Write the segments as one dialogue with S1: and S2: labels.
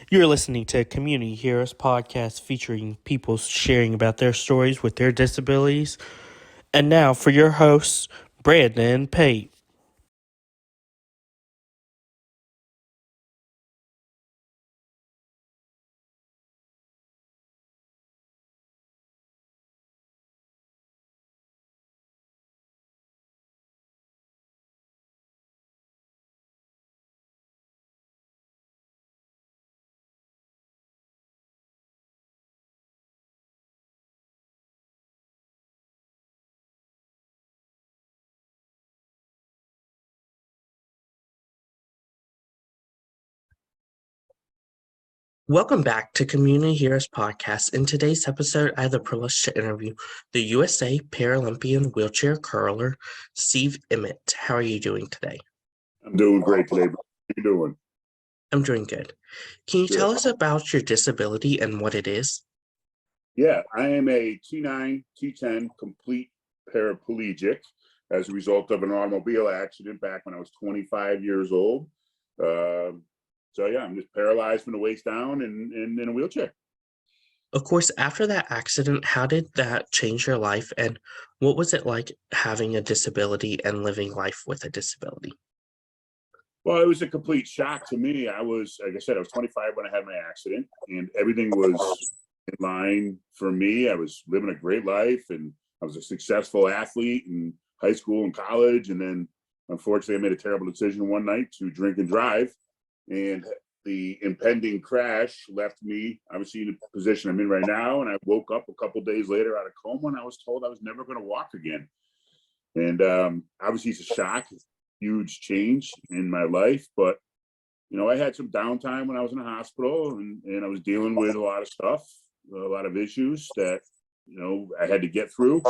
S1: You're listening to Community Heroes podcast featuring people sharing about their stories with their disabilities. And now for your hosts, Brandon and Pate. Welcome back to Community Heroes Podcast. In today's episode, I have the privilege to interview the USA Paralympian wheelchair curler, Steve Emmett. How are you doing today?
S2: I'm doing great today, bro. How you doing?
S1: I'm doing good. Can you tell us about your disability and what it is?
S2: Yeah, I am a T9, T10 complete paraplegic as a result of an automobile accident back when I was 25 years old. So yeah, I'm just paralyzed from the waist down and in a wheelchair.
S1: Of course, after that accident, how did that change your life? And what was it like having a disability and living life with a disability?
S2: Well, it was a complete shock to me. I was, like I said, I was 25 when I had my accident, and everything was in line for me. I was living a great life, and I was a successful athlete in high school and college. And then, unfortunately, I made a terrible decision one night to drink and drive, and the impending crash left me, obviously, in the position I'm in right now. And I woke up a couple of days later out of coma, and I was told I was never going to walk again. And obviously, it's a shock. It's a huge change in my life, but I had some downtime when I was in the hospital, and I was dealing with a lot of stuff, a lot of issues that I had to get through.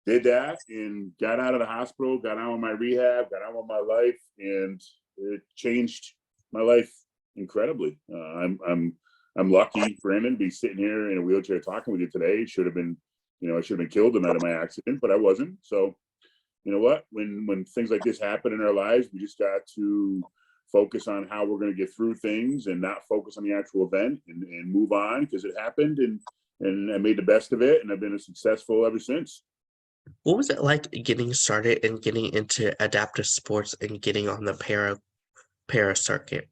S2: Did that and got out of the hospital, got on with my rehab, got on with my life, and it changed my life incredibly. I'm lucky, Brandon, to be sitting here in a wheelchair talking with you today. Should have been, I should have been killed the night of my accident, but I wasn't. So you know what? When things like this happen in our lives, we just got to focus on how we're going to get through things and not focus on the actual event and move on because it happened and I made the best of it and I've been successful ever since.
S1: What was it like getting started and getting into adaptive sports and getting on the para circuit?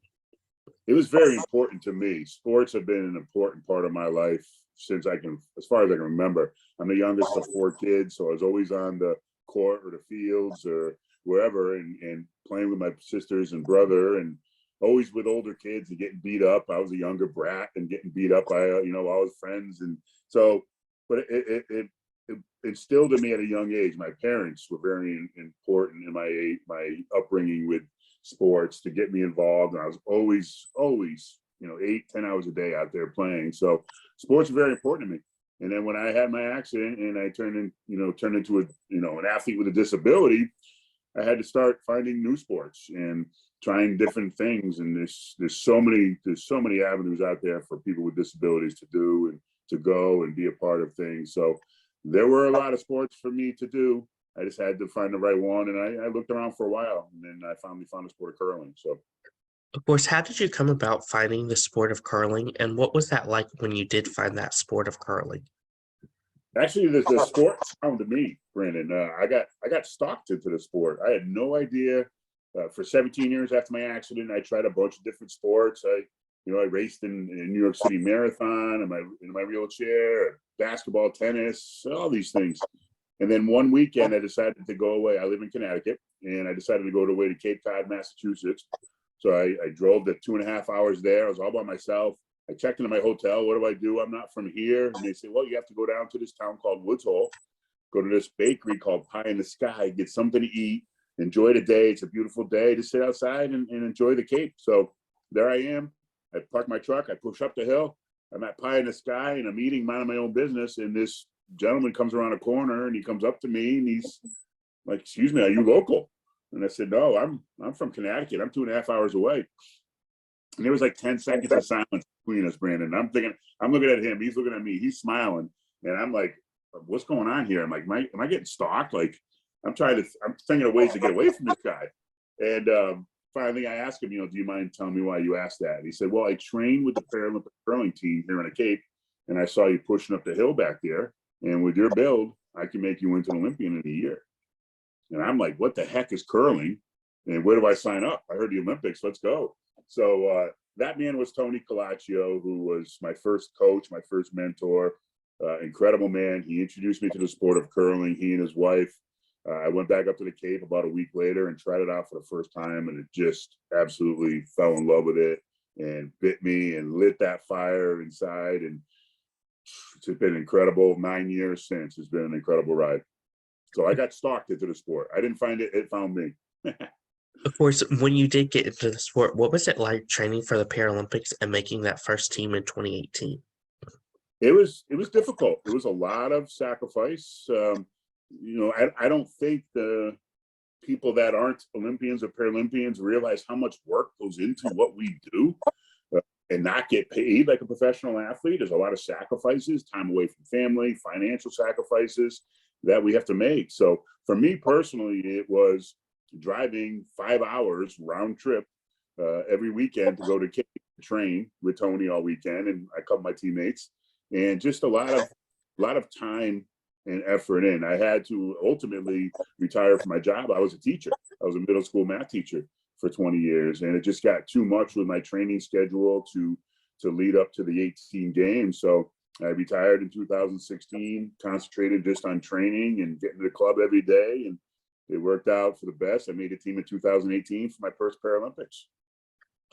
S2: It was very important to me. Sports have been an important part of my life as far as I can remember. I'm the youngest of 4 kids, so I was always on the court or the fields or wherever and playing with my sisters and brother and always with older kids and getting beat up. I was a younger brat and getting beat up by all his friends. And so, but it instilled in me at a young age. My parents were very important in my upbringing with sports to get me involved. And I was always 8-10 hours a day out there playing. So sports are very important to me. And then when I had my accident and I turned into an athlete with a disability, I had to start finding new sports and trying different things. And there's so many avenues out there for people with disabilities to do and to go and be a part of things. So there were a lot of sports for me to do. I just had to find the right one. And I looked around for a while and then I finally found the sport of curling. So
S1: Of course, how did you come about finding the sport of curling, and what was that like when you did find that sport of curling?
S2: actually, the sport found me, Brandon. I got stalked into the sport. I had no idea. For 17 years after my accident, I tried a bunch of different sports. I raced in New York City Marathon in my wheelchair, basketball, tennis, all these things. And then one weekend, I decided to go away. I live in Connecticut, and I decided to go away to Cape Cod, Massachusetts. So I drove the 2.5 hours there. I was all by myself. I checked into my hotel. What do I do? I'm not from here. And they say, well, you have to go down to this town called Woods Hole, go to this bakery called Pie in the Sky, get something to eat, enjoy the day. It's a beautiful day to sit outside and enjoy the Cape. So there I am. I park my truck. I push up the hill. I'm at Pie in the Sky and I'm eating, minding my own business. And this gentleman comes around a corner and he comes up to me and he's like, excuse me, are you local? And I said, no, I'm from Connecticut. I'm 2.5 hours away. And there was like 10 seconds of silence between us, Brandon. And I'm thinking, I'm looking at him. He's looking at me. He's smiling. And I'm like, what's going on here? I'm like, am I getting stalked? Like, I'm thinking of ways to get away from this guy. And finally I asked him, do you mind telling me why you asked that? And he said, well, I trained with the Paralympic curling team here in the Cape, and I saw you pushing up the hill back there. And with your build, I can make you into an Olympian in a year. And I'm like, what the heck is curling? And where do I sign up? I heard the Olympics, let's go. So that man was Tony Colaccio, who was my first coach, my first mentor, incredible man. He introduced me to the sport of curling, he and his wife. I went back up to the Cape about a week later and tried it out for the first time, and it just absolutely fell in love with it and bit me and lit that fire inside. And it's been incredible. 9 years since. It's been an incredible ride. So I got stalked into the sport. I didn't find it, it found me.
S1: Of course, when you did get into the sport, what was it like training for the Paralympics and making that first team in 2018?
S2: It was difficult. It was a lot of sacrifice. I don't think the people that aren't Olympians or Paralympians realize how much work goes into what we do, and not get paid like a professional athlete. There's a lot of sacrifices, time away from family, financial sacrifices that we have to make. So for me personally, it was driving 5 hours round trip every weekend to go to Cape to train with Tony all weekend, and I cover my teammates, and just a lot of time and effort in. I had to ultimately retire from my job. I was a teacher. I was a middle school math teacher for 20 years, and it just got too much with my training schedule to lead up to the 18 games. So I retired in 2016, concentrated just on training and getting to the club every day, and it worked out for the best. I made a team in 2018 for my first Paralympics.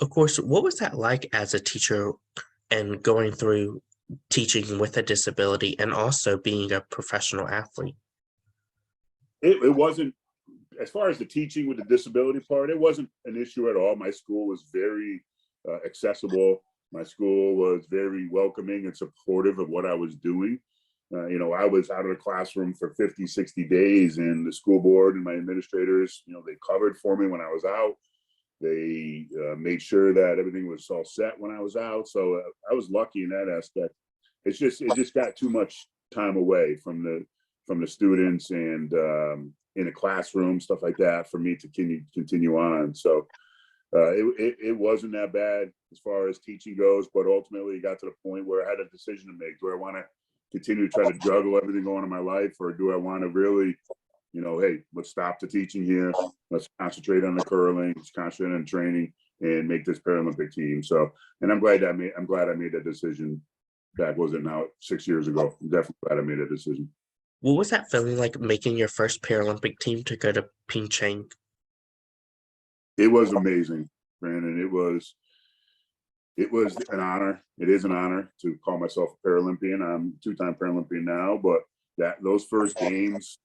S1: Of course, what was that like as a teacher and going through teaching with a disability and also being a professional athlete?
S2: It wasn't, as far as the teaching with the disability part, it wasn't an issue at all. My school was very accessible. My school was very welcoming and supportive of what I was doing. I was out of the classroom for 50, 60 days, and the school board and my administrators, they covered for me when I was out. They made sure that everything was all set when I was out. So I was lucky in that aspect. It just got too much time away from the students and in a classroom, stuff like that, for me to continue on. So it wasn't that bad as far as teaching goes, but ultimately it got to the point where I had a decision to make. Do I want to continue to try to juggle everything going on in my life, or do I want to really, hey, let's stop the teaching here. Let's concentrate on the curling, let's concentrate on training, and make this Paralympic team. So, and I'm glad I made that decision. Back, was it now 6 years ago? I'm definitely glad I made a decision.
S1: What was that feeling like making your first Paralympic team to go to Pyeongchang?
S2: It was amazing, Brandon. It was an honor. It is an honor to call myself a Paralympian. I'm a two-time Paralympian now, but those first games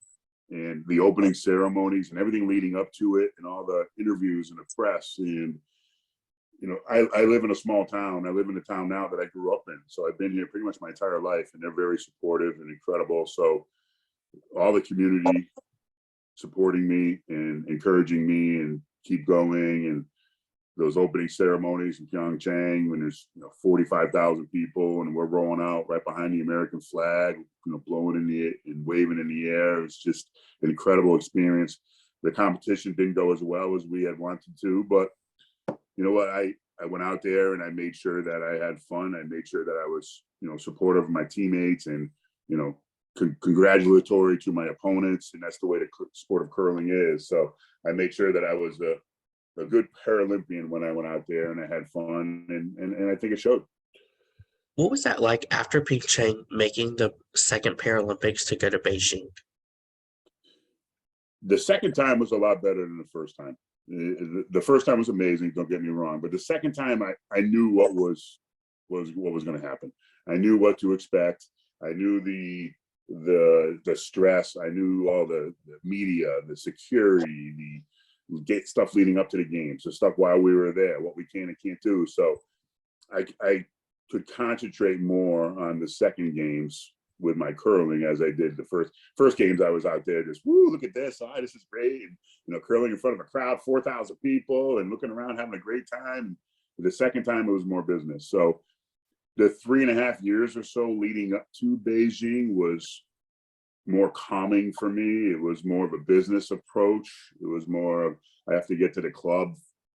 S2: and the opening ceremonies and everything leading up to it, and all the interviews and the press, and I live in a small town. I live in the town now that I grew up in. So I've been here pretty much my entire life, and they're very supportive and incredible. So all the community supporting me and encouraging me and keep going. And those opening ceremonies in Pyeongchang when there's 45,000 people and we're rolling out right behind the American flag, blowing in the and waving in the air. It's just an incredible experience. The competition didn't go as well as we had wanted to, but you know what? I went out there and I made sure that I had fun. I made sure that I was, supportive of my teammates and, congratulatory to my opponents. And that's the way the sport of curling is. So I made sure that I was a good Paralympian when I went out there, and I had fun, and I think it showed.
S1: What was that like after Pyeongchang making the second Paralympics to go to Beijing?
S2: The second time was a lot better than the first time. The first time was amazing, don't get me wrong, but the second time I knew what was going to happen. I knew what to expect. I knew the stress. I knew all the media, the security, the get stuff leading up to the games, the stuff while we were there, what we can and can't do. So I could concentrate more on the second games with my curling as I did the first games. I was out there just, woo, look at this, this is great, and curling in front of a crowd, 4,000 people, and looking around having a great time. The second time it was more business. So the 3.5 years or so leading up to Beijing was more calming for me. It was more of a business approach. It was more of, I have to get to the club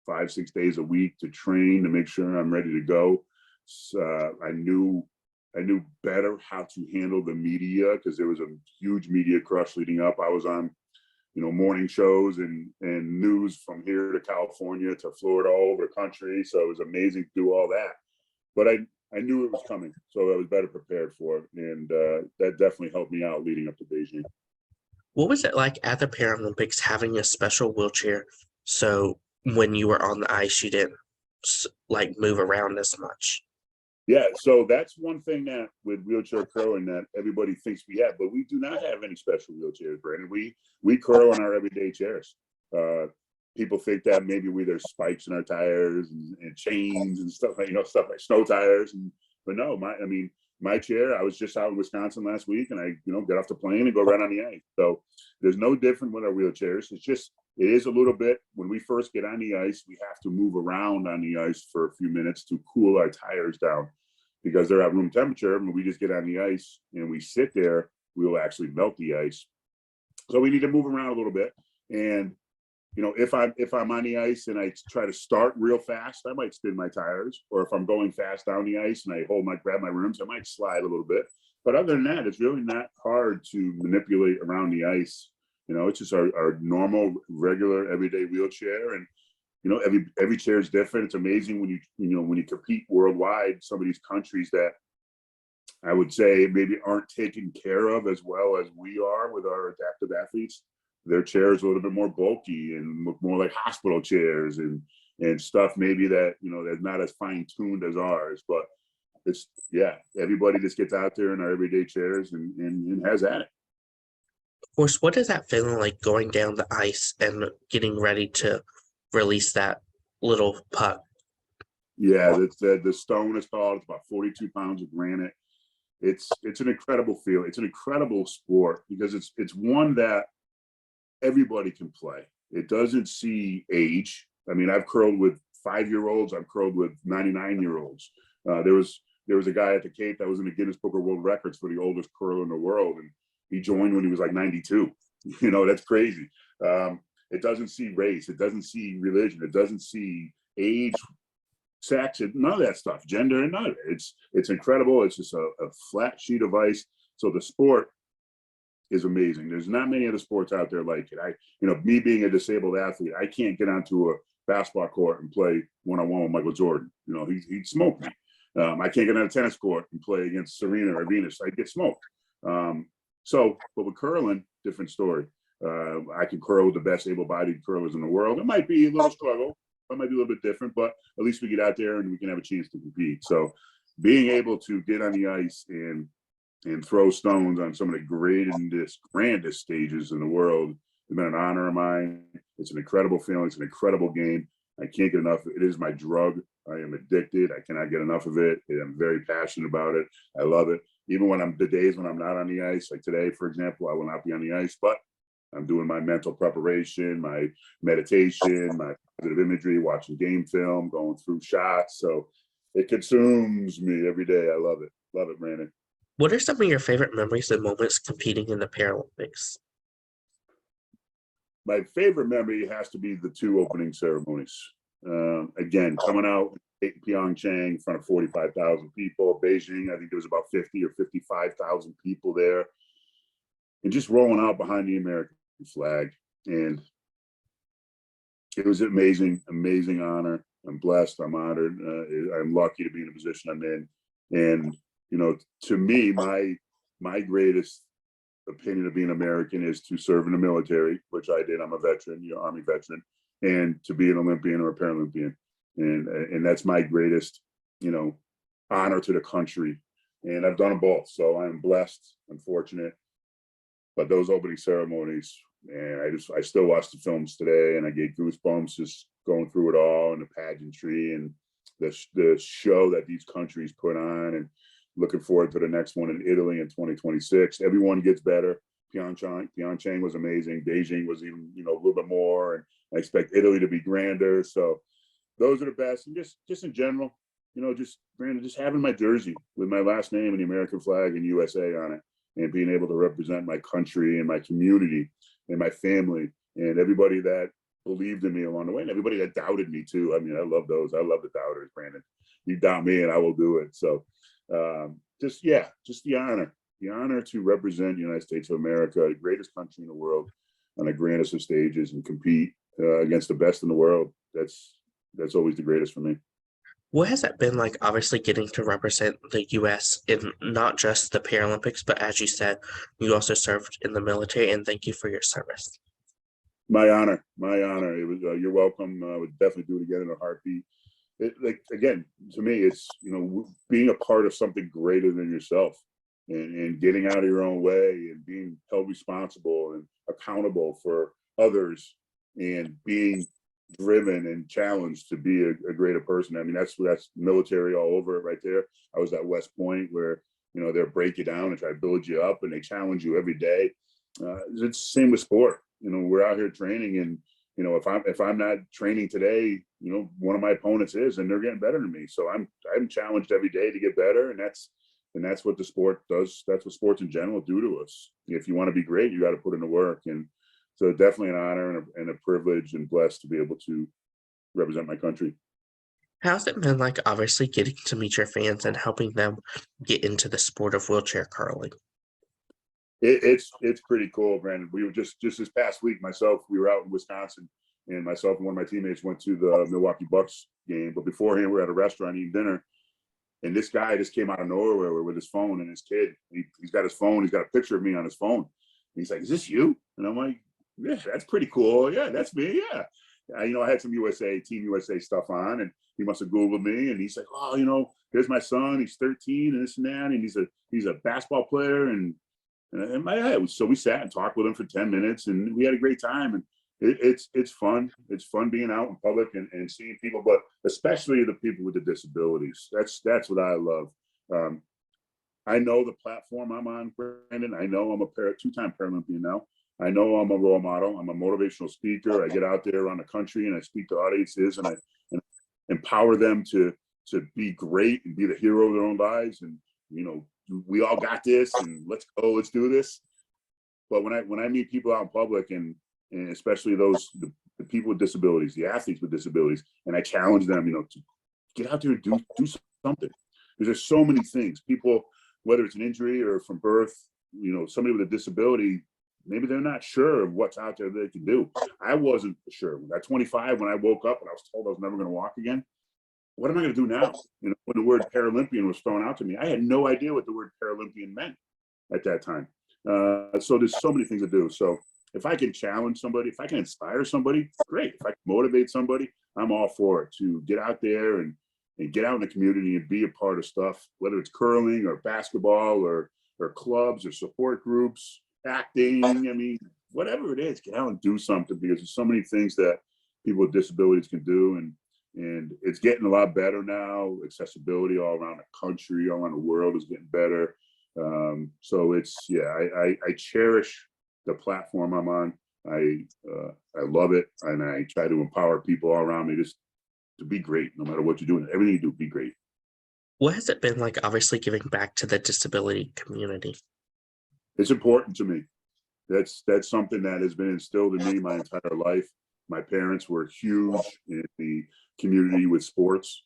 S2: 5-6 days a week to train to make sure I'm ready to go. I knew better how to handle the media because there was a huge media crush leading up. I was on, morning shows and news from here to California to Florida, all over the country. So it was amazing to do all that. But I knew it was coming, so I was better prepared for it. And that definitely helped me out leading up to Beijing.
S1: What was it like at the Paralympics having a special wheelchair? So when you were on the ice, you didn't move around as much.
S2: Yeah, so that's one thing that with wheelchair curling that everybody thinks we have, but we do not have any special wheelchairs, Brandon. We curl on our everyday chairs. People think that maybe there's spikes in our tires and chains and stuff like snow tires, but no, my chair. I was just out in Wisconsin last week, and I get off the plane and go right on the ice. So there's no different with our wheelchairs. It is a little bit when we first get on the ice, we have to move around on the ice for a few minutes to cool our tires down because they're at room temperature. When we just get on the ice and we sit there, we will actually melt the ice. So we need to move around a little bit. And if I'm on the ice and I try to start real fast, I might spin my tires. Or if I'm going fast down the ice and I grab my rims, I might slide a little bit. But other than that, it's really not hard to manipulate around the ice. It's just our normal, regular, everyday wheelchair. And every chair is different. It's amazing when you compete worldwide. Some of these countries that I would say maybe aren't taken care of as well as we are with our adaptive athletes. Their chairs are a little bit more bulky and look more like hospital chairs and stuff maybe that that's not as fine tuned as ours. But everybody just gets out there in our everyday chairs and has at it.
S1: Of course, what is that feeling like going down the ice and getting ready to release that little puck?
S2: Yeah, the stone is called. It's about 42 pounds of granite. It's an incredible feel. It's an incredible sport because it's one that everybody can play. It doesn't see age. I mean, I've curled with 5-year-olds. I've curled with 99-year-olds. There was a guy at the Cape that was in the Guinness Book of World Records for the oldest curler in the world, and he joined when he was like 92. That's crazy. It doesn't see race. It doesn't see religion. It doesn't see age, sex, none of that stuff, gender, and none of it. It's incredible. It's just a flat sheet of ice. So the sport is amazing. There's not many other sports out there like it. Me being a disabled athlete, I can't get onto a basketball court and play one-on-one with Michael Jordan. He'd smoke me. I can't get on a tennis court and play against Serena or Venus. I'd get smoked. But with curling, different story. I can curl with the best able-bodied curlers in the world. It might be a little struggle. It might be a little bit different, but at least we get out there and we can have a chance to compete. So being able to get on the ice and throw stones on some of the grandest stages in the world has been an honor of mine. It's an incredible feeling. It's an incredible game. I can't get enough. It is my drug. I am addicted. I cannot get enough of it. I'm very passionate about it. I love it. Even when the days when I'm not on the ice, like today, for example, I will not be on the ice, but I'm doing my mental preparation, my meditation, my positive imagery, watching game film, going through shots. So it consumes me every day. I love it. Love it, Brandon.
S1: What are some of your favorite memories and moments competing in the Paralympics?
S2: My favorite memory has to be the 2 opening ceremonies. Again, coming out in Pyeongchang in front of 45,000 people. Beijing, I think there was about 50 or 55,000 people there. And just rolling out behind the American flag. And it was an amazing honor. I'm blessed. I'm honored. I'm lucky to be in the position I'm in. And, to me, my greatest opinion of being American is to serve in the military, which I did. I'm a veteran, Army veteran, and to be an Olympian or a Paralympian. And that's my greatest, honor to the country. And I've done them both. So I'm blessed, I'm fortunate. But those opening ceremonies, man, I still watch the films today and I get goosebumps just going through it all and the pageantry and the show that these countries put on, and looking forward to the next one in Italy in 2026. Everyone gets better. Pyeongchang was amazing. Beijing was even, a little bit more, and I expect Italy to be grander. So those are the best. And just in general, Brandon, just having my jersey with my last name and the American flag and USA on it, and being able to represent my country and my community and my family and everybody that believed in me along the way, and everybody that doubted me too. I mean, I love those. I love the doubters, Brandon. You doubt me and I will do it. So just the honor to represent the United States of America, the greatest country in the world, on the grandest of stages, and compete against the best in the world. That's always the greatest for me.
S1: What has it been like, obviously, getting to represent the U.S. in not just the Paralympics, but as you said, you also served in the military, and thank you for your service.
S2: My honor. It was. You're welcome. I would definitely do it again in a heartbeat. Like again, to me, it's being a part of something greater than yourself, and getting out of your own way, and being held responsible and accountable for others, and being driven and challenged to be a greater person. I mean, that's military all over it right there. I was at West Point where they'll break you down and try to build you up, and they challenge you every day. It's the same with sport. We're out here training, and if I'm not training today, one of my opponents is, and they're getting better than me. So I'm challenged every day to get better, and that's what the sport does. That's what sports in general do to us. If you want to be great, you got to put in the work. And so definitely an honor and a privilege and blessed to be able to represent my country.
S1: How's it been like, obviously, getting to meet your fans and helping them get into the sport of wheelchair curling?
S2: It's pretty cool, Brandon. We were just this past week, we were out in Wisconsin, and myself and one of my teammates went to the Milwaukee Bucks game. But beforehand, we were at a restaurant eating dinner, and this guy just came out of nowhere with his phone, and his kid, he's got his phone, he's got a picture of me on his phone. And he's like, "Is this you?" And I'm like, "Yeah, that's pretty cool. Yeah, that's me. Yeah." I had some Team USA stuff on, and he must have Googled me, and he's like, "Oh, here's my son. He's 13 and this and that, and he's a basketball player." And in my head, so we sat and talked with him for 10 minutes, and we had a great time. And it's fun. It's fun being out in public and seeing people, but especially the people with the disabilities. That's what I love. I know the platform I'm on, Brandon. I know I'm a two-time Paralympian now. I know I'm a role model. I'm a motivational speaker. I get out there around the country and I speak to audiences, and I empower them to be great and be the hero of their own lives. And we all got this, and let's go, let's do this. But when I meet people out in public, and especially the people with disabilities, the athletes with disabilities, and I challenge them, to get out there and do something. There's so many things. People, whether it's an injury or from birth, somebody with a disability, maybe they're not sure of what's out there they can do. I wasn't sure. At 25, when I woke up and I was told I was never going to walk again, what am I going to do now? When the word Paralympian was thrown out to me, I had no idea what the word Paralympian meant at that time. So there's so many things to do. So if I can challenge somebody, if I can inspire somebody, great. If I can motivate somebody, I'm all for it, to get out there and get out in the community and be a part of stuff, whether it's curling or basketball or clubs or support groups, acting. I mean, whatever it is, get out and do something, because there's so many things that people with disabilities can do. And it's getting a lot better now. Accessibility all around the country, all around the world is getting better. So I cherish the platform I'm on. I love it, and I try to empower people all around me just to be great, no matter what you're doing. Everything you do, be great.
S1: What has it been like, obviously, giving back to the disability community?
S2: It's important to me. That's something that has been instilled in me my entire life. My parents were huge in the community with sports.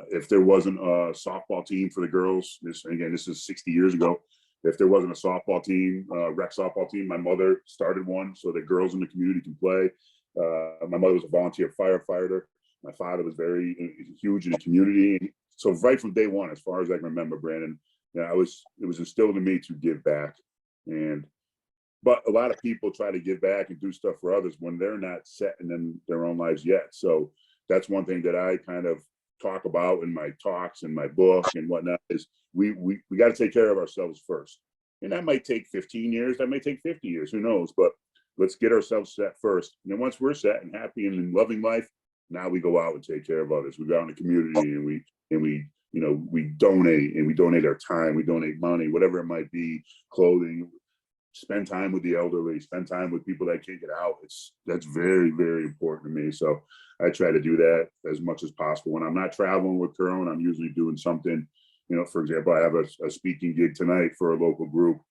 S2: If there wasn't a softball team for the girls, this is 60 years ago. If there wasn't a softball team, rec softball team, my mother started one so that girls in the community can play. My mother was a volunteer firefighter. My father was very huge in the community. So right from day one, as far as I can remember, Brandon, it was instilled in me to give back. But a lot of people try to give back and do stuff for others when they're not set in their own lives yet. So that's one thing that I kind of talk about in my talks and my book and whatnot, is we got to take care of ourselves first. And that might take 15 years, that might take 50 years, who knows? But let's get ourselves set first. And then once we're set and happy and in loving life, now we go out and take care of others. We go out in the community and we donate our time, we donate money, whatever it might be, clothing. Spend time with the elderly, spend time with people that can't get out. That's very, very important to me. So I try to do that as much as possible. When I'm not traveling with curling, I'm usually doing something. For example, I have a speaking gig tonight for a local group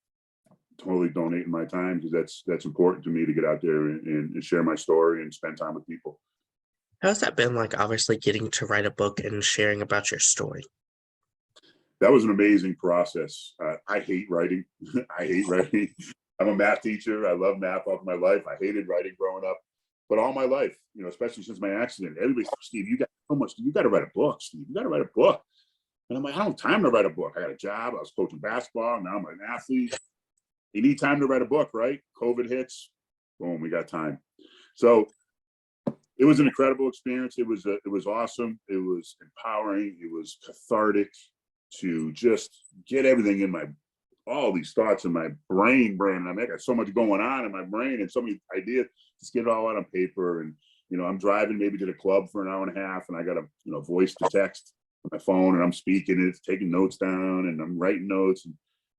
S2: totally donating my time because that's important to me to get out there and share my story and spend time with people.
S1: How's that been like, obviously getting to write a book and sharing about your story?
S2: That was an amazing process. I hate writing. I hate writing. I'm a math teacher. I love math all my life. I hated writing growing up, but all my life, you know, especially since my accident, everybody's like, Steve, you got so much. You got to write a book, Steve. You got to write a book. And I'm like, I don't have time to write a book. I got a job. I was coaching basketball. Now I'm an athlete. You need time to write a book, right? COVID hits. Boom, we got time. So it was an incredible experience. It was awesome. It was empowering. It was cathartic to just get everything in all these thoughts in my brain. I mean, I got so much going on in my brain and so many ideas. Just get it all out on paper. And, you know, I'm driving maybe to the club for an hour and a half and I got a, you know, voice to text on my phone and I'm speaking it, taking notes down and I'm writing notes. And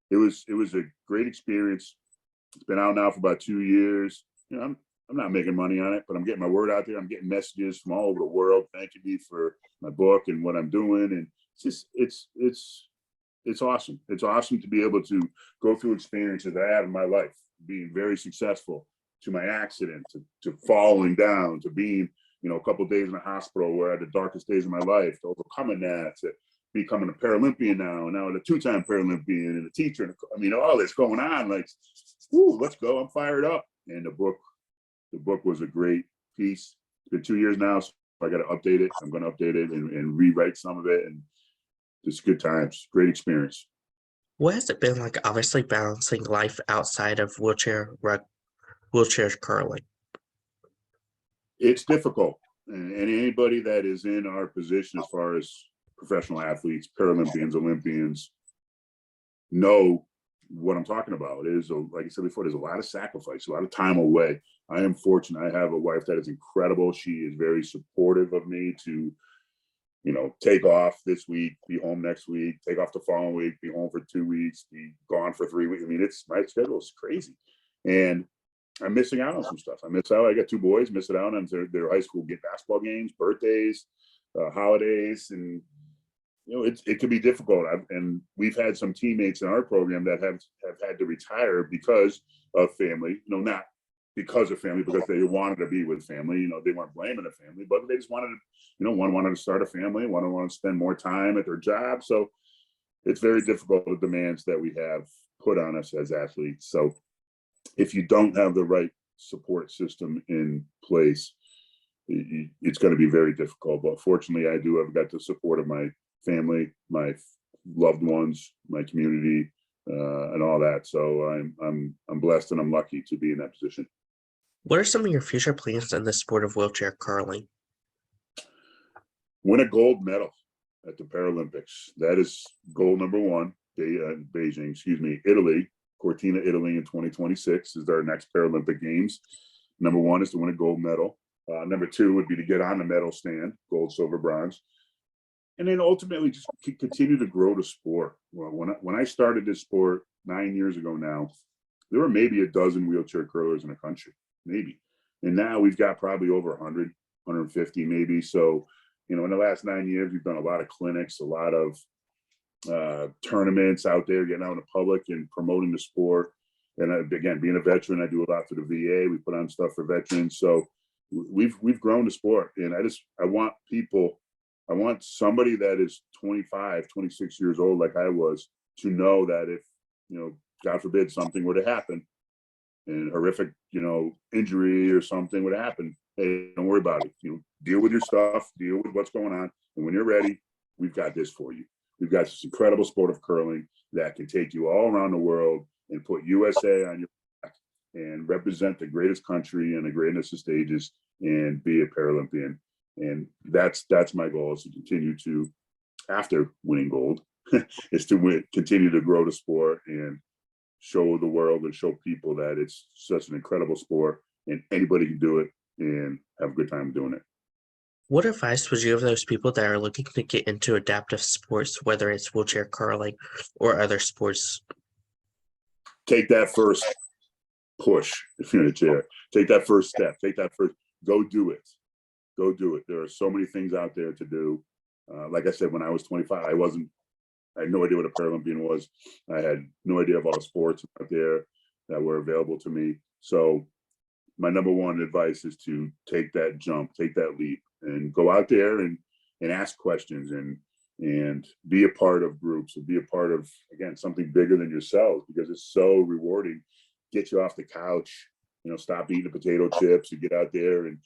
S2: it was a great experience. It's been out now for about 2 years. You know, I'm not making money on it, but I'm getting my word out there. I'm getting messages from all over the world thanking me for my book and what I'm doing. And it's awesome. It's awesome to be able to go through experiences that I had in my life, being very successful, to my accident, to falling down, to being, you know, a couple of days in the hospital where I had the darkest days of my life, to overcoming that, to becoming a Paralympian now a 2-time Paralympian and a teacher. And I mean, all this going on, like, whoo, let's go. I'm fired up. And the book was a great piece. It's been 2 years now, so I got to update it. I'm going to update it and rewrite some of it. And just good times, great experience.
S1: What has it been like, obviously balancing life outside of wheelchair curling?
S2: It's difficult. And anybody that is in our position as far as professional athletes, Paralympians, Olympians, know what I'm talking about. It is, like I said before, there's a lot of sacrifice, a lot of time away. I am fortunate. I have a wife that is incredible. She is very supportive of me to, you know, take off this week, be home next week, take off the following week, be home for 2 weeks, be gone for 3 weeks. I mean, my schedule is crazy. And I'm missing out on some stuff. I miss out. I got 2 boys, missing out on their high school basketball games, birthdays, holidays. And, you know, it can be difficult. And we've had some teammates in our program that have had to retire because of family, you know, not because of family, because they wanted to be with family. You know, they weren't blaming the family, but they just wanted to, you know, one wanted to start a family, one wanted to spend more time at their job. So it's very difficult, the demands that we have put on us as athletes. So if you don't have the right support system in place, it's going to be very difficult. But fortunately, I've got the support of my family, my loved ones, my community, and all that. So I'm blessed and I'm lucky to be in that position.
S1: What are some of your future plans in the sport of wheelchair curling?
S2: Win a gold medal at the Paralympics. That is goal number 1. Beijing, Italy, Cortina, Italy in 2026 is our next Paralympic Games. Number 1 is to win a gold medal. Number 2 would be to get on the medal stand, gold, silver, bronze. And then ultimately just continue to grow the sport. Well, when I started this sport 9 years ago now, there were maybe a dozen wheelchair curlers in the country, maybe. And now we've got probably over 100, 150 maybe. So, you know, in the last 9 years, we've done a lot of clinics, a lot of tournaments out there, getting out in the public and promoting the sport. And again, being a veteran, I do a lot for the VA. We put on stuff for veterans. So we've grown the sport. And I want somebody that is 25, 26 years old, like I was, to know that if, you know, God forbid something were to happen and horrific, you know, injury or something would happen, hey, don't worry about it. You know, deal with your stuff, deal with what's going on. And when you're ready, we've got this for you. We've got this incredible sport of curling that can take you all around the world and put USA on your back and represent the greatest country and the greatest of stages and be a Paralympian. And that's my goal, is to continue to, after winning gold, is to continue to grow the sport and show the world and show people that it's such an incredible sport and anybody can do it and have a good time doing it.
S1: What advice would you give those people that are looking to get into adaptive sports, whether it's wheelchair curling or other sports?
S2: Take that first push if you're in a chair. Take that first step. Go do it. Go do it. There are so many things out there to do. Like I said, when I was 25, I had no idea what a Paralympian was. I had no idea of all the sports out there. that were available to me. So my number one advice is to take that jump, take that leap, and go out there and ask questions and be a part of groups and be a part of, again, something bigger than yourselves, because it's so rewarding. Get you off the couch, stop eating potato chips and get out there and,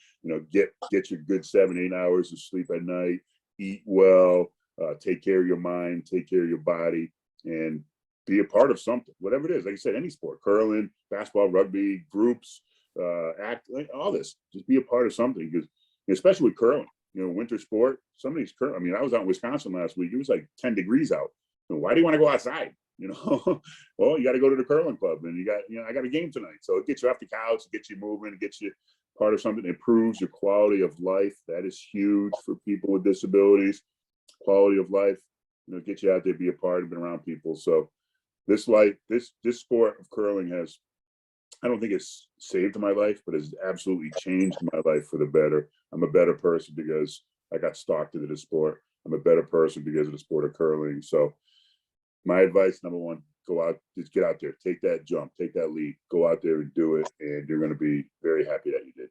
S2: get your good 7-8 hours of sleep at night, eat well, take care of your mind, take care of your body, and be a part of something, whatever it is. Like I said, any sport, curling, basketball, rugby, groups, act, all this, just be a part of something, because especially with curling, winter sport, some of these curling, I mean, I was out in Wisconsin last week. It was like 10 degrees out. Why do you want to go outside? Well, you got to go to the curling club, and I got a game tonight. So it gets you off the couch, it gets you moving, it gets you part of something, it improves your quality of life. That is huge for people with disabilities. Quality of life, get you out there, be a part of it, around people. So this sport of curling has, I don't think it's saved my life, but it's absolutely changed my life for the better. I'm a better person because I got stalked into the sport. I'm a better person because of the sport of curling. So my advice, number one, go out, just get out there, take that jump, take that leap, go out there and do it. And you're going to be very happy that you did.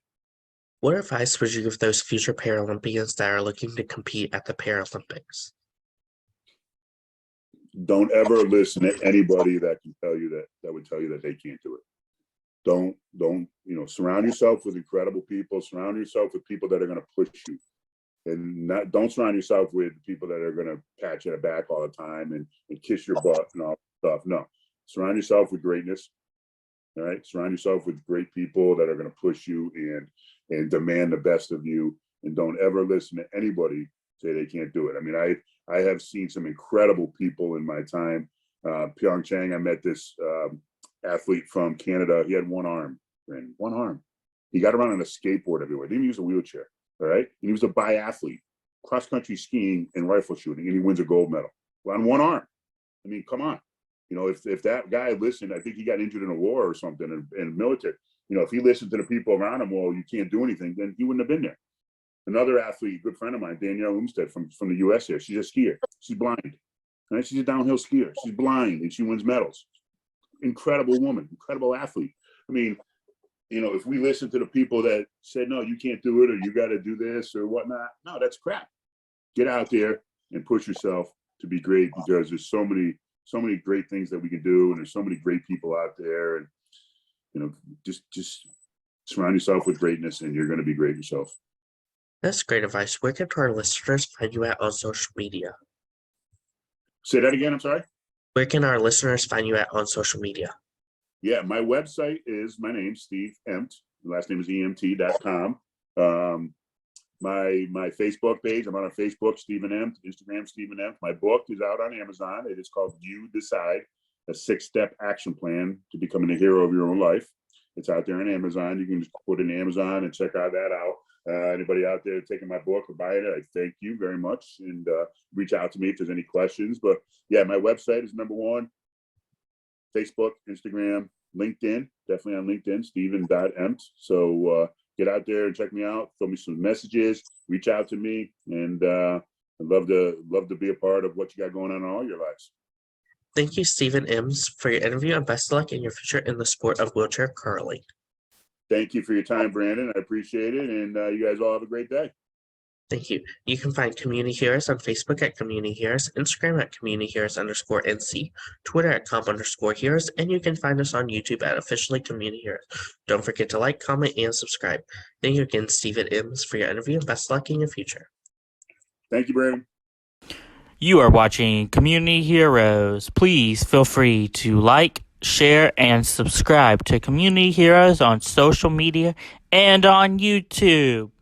S1: What advice would you give those future Paralympians that are looking to compete at the Paralympics?
S2: Don't ever listen to anybody that can tell you that would tell you that they can't do it. Don't surround yourself with incredible people. Surround yourself with people that are going to push you, and don't surround yourself with people that are going to pat you on the back all the time and kiss your butt and all that stuff. No, surround yourself with greatness. All right, surround yourself with great people that are going to push you and demand the best of you. And don't ever listen to anybody say they can't do it. I mean, I have seen some incredible people in my time. Pyeongchang, I met this athlete from Canada. He had one arm. He got around on a skateboard everywhere. Didn't even use a wheelchair. All right. And he was a biathlete, cross country skiing and rifle shooting, and he wins a gold medal on one arm. I mean, come on. If that guy listened, I think he got injured in a war or something in the military. If he listened to the people around him, well, you can't do anything, then he wouldn't have been there. Another athlete, good friend of mine, Danielle Umstead from the US here. She's a skier. She's blind. Right? She's a downhill skier. She's blind and she wins medals. Incredible woman, incredible athlete. I mean, if we listen to the people that said, no, you can't do it, or you got to do this or whatnot, no, that's crap. Get out there and push yourself to be great, because there's so many great things that we can do, and there's so many great people out there, and just surround yourself with greatness, and you're going to be great yourself.
S1: That's great advice. Where can our listeners find you at on social media?
S2: Say that again, I'm sorry?
S1: Where can our listeners find you at on social media?
S2: Yeah, my website is my name, Steve Emt. Last name is emt.com. My Facebook page, I'm on Facebook, Stephen Emt, Instagram, Stephen Emt. My book is out on Amazon. It is called You Decide, a 6-step action plan to becoming a hero of your own life. It's out there on Amazon. You can just put in Amazon and check that out. Anybody out there taking my book or buying it, I thank you very much, and reach out to me if there's any questions. But yeah, my website is number one. Facebook, Instagram, LinkedIn, definitely on LinkedIn, Stephen.Emt. So get out there and check me out. Throw me some messages, reach out to me, and I'd love to be a part of what you got going on in all your lives.
S1: Thank you, Stephen Ems, for your interview, and best of luck in your future in the sport of wheelchair curling.
S2: Thank you for your time, Brandon. I appreciate it, and you guys all have a great day.
S1: Thank you. You can find Community Heroes on Facebook at Community Heroes, Instagram at Community Heroes_NC, Twitter at comp_heroes, and you can find us on YouTube at Officially Community Heroes. Don't forget to like, comment, and subscribe. Thank you again, Stephen Ems, for your interview, and best luck in your future.
S2: Thank you, Brandon.
S3: You are watching Community Heroes. Please feel free to like, share, and subscribe to Community Heroes on social media and on YouTube.